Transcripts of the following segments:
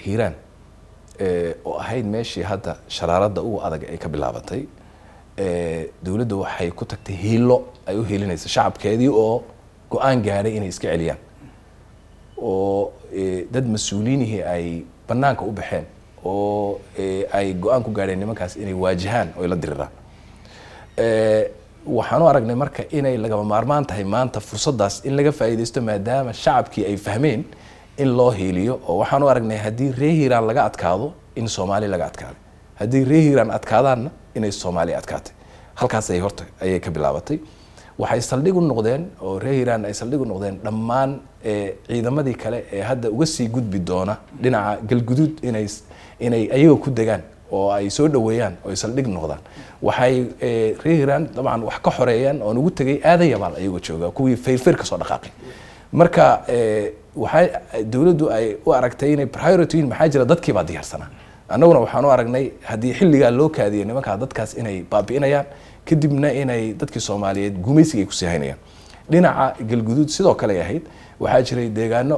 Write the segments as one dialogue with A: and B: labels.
A: hiiraan oo ahayd meeshii hadda sharaaradda ugu adag ay ka bilaabatay dawladdu waxay ku tagtay hiilo ay u helinayso shacabkeedii oo go'aan gaaray inay iska celiyaan oo dad mas'uuliyiinihii ay banaanka u baxeen oo ay go'aan ku gaareen nimankaas inay waajahaan oo la diriraan waxaan u aragnay marka inay lagama maarmaan tahay maanta fursadaas in laga faa'iideysto maadaama shacabkii ay fahmeen in loo heeliyo oo waxaan u aragnay haddii reer hiiraan laga adkaado in Soomaali laga adkaado haddii reer hiiraan adkaadaanna inay Soomaali adkaatay halkaas ay horta ayay ka bilaabatay waxay saldhig u noqdeen oo reer hiiraan ay saldhig u noqdeen dhammaan ciidamadii kale ee hadda uga sii gudbi doona dhinaca galguduud inay ayaga ku degaan oo ay soo dhaweeyaan oo ay saldhig noqdaan waxay reer hiiraan dabcan wax ka xoreeyaan oo ugu tagay aadan yabaal ayagoo jooga kuwii feerfeer ka soo dhaqaaqay marka waxay dawladdu ay u aragtay inay priority maxaa jira dadkii baa diyaarsanaa annaguna waxaan u aragnay haddii xilligaa loo kaadiyay nimanka dadkaas inay baabi'inayaan kadibna inay dadkii Soomaaliyeed gumaysiga ay ku sii haynayaan dhinaca galguduud sidoo kale ahayd waxaa jiray deegaano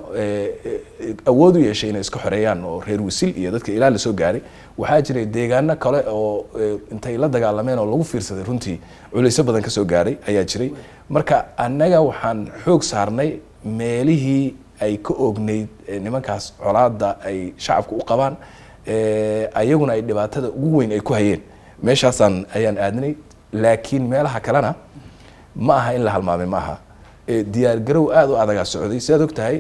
A: awood u yeeshay inay iska xoreeyaan oo reer Wisil iyo dadka ilaa la soo gaaray waxaa jiray deegaano kale oo intay la dagaalameen oo lagu fiirsaday runtii culeys badan ka soo gaaray ayaa jiray marka annaga waxaan xoog saarnay meelihii ay ka oogneyd nimankaas colaada ay shacabku u qabaan ayaguna ay dhibaatada ugu weyn ay ku hayeen meeshaasaan ayaan aadnay laakiin meelaha kalena ma aha in la halmaamay ma aha diyaar garow aad u adag socday sidaad ogtahay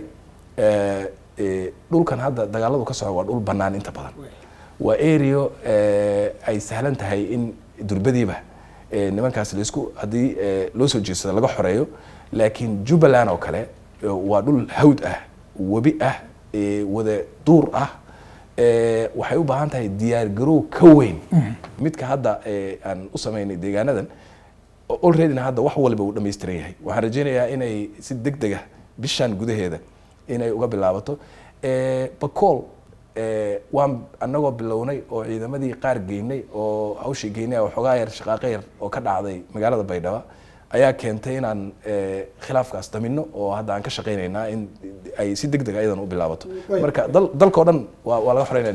A: dhulkan hadda dagaaladu ka socdo waa dhul banaan inta badan waa area ay sahlan tahay in durbadiiba nimankaas la isku hadii loo soo jeesado laga xoreeyo laakiin Jubbaland oo kale waa dhul hawd ah wabi ah wada duur ah waxay u baahan tahay diyaar garow ka weyn midka hadda aan u sameynay deegaanadan already hadda wax walba uu dhameystiran yahay waxaan rajaynayaa inay si degdeg ah bishan gudaheeda inay uga bilaabato bakool waan anagoo bilownay oo ciidamadii qaar geynay oo hawshii geynay oo xogaa yar shaqaaqo yar oo ka dhacday magaalada Baydhabo ayaa keentay inaan khilaafkaas damino oo hadda aan ka shaqeynaynaa in ay si degdeg ah iyadan u bilaabato marka dalka oo dhan waa laga xoreynaa